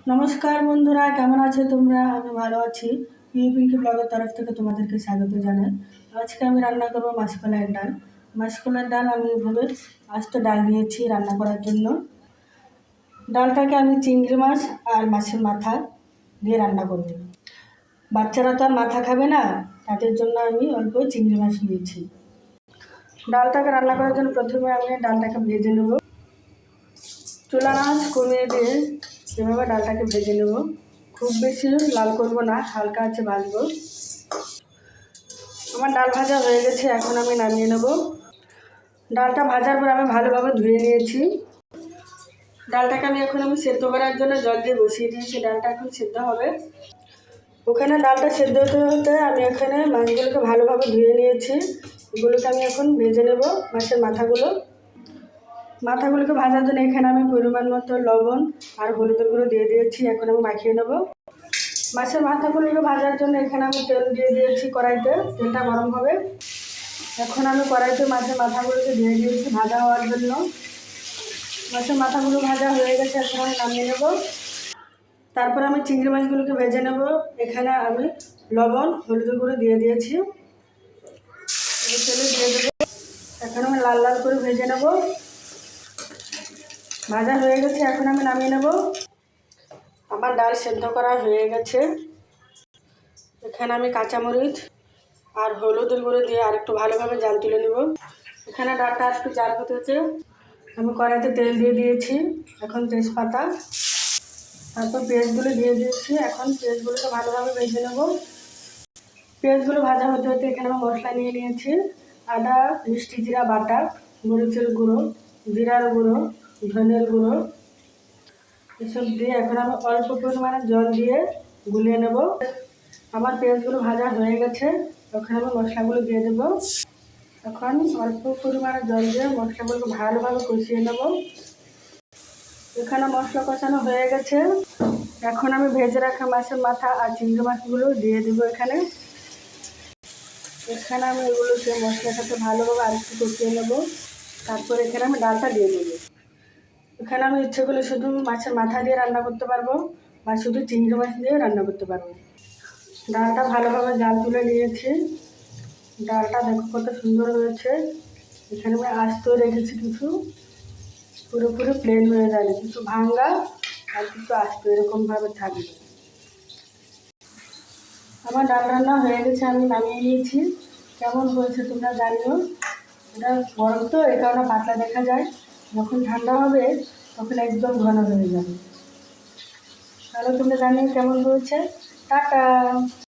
নমস্কার বন্ধুরা, কেমন আছো তোমরা? আমি ভালো আছি। পিঙ্কি ব্লগের তরফ থেকে তোমাদেরকে স্বাগত জানাই। আজকে আমি রান্না করবো মাসকলাইয়ের ডাল। মাসকলাইয়ের ডাল আমি এইভাবে আস্ত ডাল নিয়েছি রান্না করার জন্য। ডালটাকে আমি চিংড়ি মাছ আর মাছের মাথা দিয়ে রান্না করব। বাচ্চারা তো আর মাথা খাবে না, তাদের জন্য আমি অল্প চিংড়ি মাছ নিয়েছি। ডালটাকে রান্না করার জন্য প্রথমে আমি ডালটাকে ভেজে নেব। চুলার আঁচ কমিয়ে দিয়ে এভাবে ডালটাকে ভেজে নেব। খুব বেশি লাল করব না, হালকা আছে ভাজবো। আমার ডাল ভাজা হয়ে গেছে, এখন আমি নামিয়ে নেব। ডালটা ভাজার পর আমি ভালোভাবে ধুয়ে নিয়েছি। ডালটাকে আমি সেদ্ধ করার জন্য জল দিয়ে বসিয়ে দিয়েছি। ডালটা এখন সেদ্ধ হবে। ওখানে ডালটা সেদ্ধ হতে হতে আমি এখানে মাছগুলোকে ভালোভাবে ধুয়ে নিয়েছি। এগুলোকে আমি এখন ভেজে নেব। মাছের মাথাগুলোকে ভাজার জন্য এখানে আমি পরিমাণ মতো লবণ আর হলুদের গুঁড়ো দিয়ে দিয়েছি। এখন আমি মাখিয়ে নেব। মাছের মাথাগুলোকে ভাজার জন্য এখানে আমি তেল দিয়ে দিয়েছি কড়াইতে। তেলটা গরম হবে। এখন আমি কড়াইতে মাছের মাথাগুলোকে দিয়ে দিয়েছি ভাজা হওয়ার জন্য। মাছের মাথাগুলো ভাজা হয়ে গেছে, এখন আমি নামিয়ে নেব। তারপর আমি চিংড়ি মাছগুলোকে ভেজে নেব। এখানে আমি লবণ হলুদের গুঁড়ো দিয়ে দিয়েছি। তেলে দিয়ে দেবো। এখন আমি লাল লাল করে ভেজে নেব। ভাজা হয়ে গেছে, এখন আমি নামিয়ে নেব। আমার ডাল সেদ্ধ করা হয়ে গেছে। এখানে আমি কাঁচামরিচ আর হলুদের গুঁড়ো দিয়ে আরেকটু ভালোভাবে জাল তুলে নেব। এখানে ডালটা একটু জাল হতে আমি কড়াইতে তেল দিয়ে দিয়েছি। এখন তেজপাতা, তারপর পেঁয়াজগুলো দিয়ে দিয়েছি। এখন পেঁয়াজগুলোকে ভালোভাবে ভেজে নেব। পেঁয়াজগুলো ভাজা হতে হতে এখানে আমি মশলা নিয়ে নিয়েছি। আদা, মিষ্টি জিরা বাটা, মরিচের গুঁড়ো, জিরার গুঁড়ো, ধনের গুঁড়ো, এসব দিয়ে এখন আমি অল্প পরিমাণে জল দিয়ে গুলিয়ে নেব। আমার পেঁয়াজগুলো ভাজা হয়ে গেছে, ওখানে আমি মশলাগুলো দিয়ে দেবো। এখন অল্প পরিমাণে জল দিয়ে মশলাগুলোকে ভালোভাবে কষিয়ে নেব। এখানে মশলা কষানো হয়ে গেছে। এখন আমি ভেজে রাখা মাছের মাথা আর চিংড়ি মাছগুলো দিয়ে দেবো। এখানে আমি এগুলোকে মশলার সাথে ভালোভাবে আরেকটু কষিয়ে নেব। তারপর এখানে আমি ডালটা দিয়ে দেবো। এখানে আমি ইচ্ছে করলে শুধু মাছের মাথা দিয়ে রান্না করতে পারবো বা শুধু চিংড়ি মাছ দিয়ে রান্না করতে পারবো। ডালটা ভালোভাবে জাল তুলে নিয়েছি। ডালটা দেখো কত সুন্দর হয়েছে। এখানে আমি আস্ত রেখেছি কিছু, পুরোপুরি প্লেন হয়ে যায়নি, কিছু ভাঙ্গা আর কিছু আস্ত এরকমভাবে থাকবে। আমার ডাল রান্না হয়ে গেছে, আমি নামিয়ে নিয়েছি। কেমন হয়েছে তোমরা জানিও। এটা গরম তো, এই কারণে পাতলা দেখা যায়। যখন ঠান্ডা হবে তখন একদম ঘন হয়ে যাবে। তাহলে তোমরা জানিও কেমন হয়েছে। টাটা।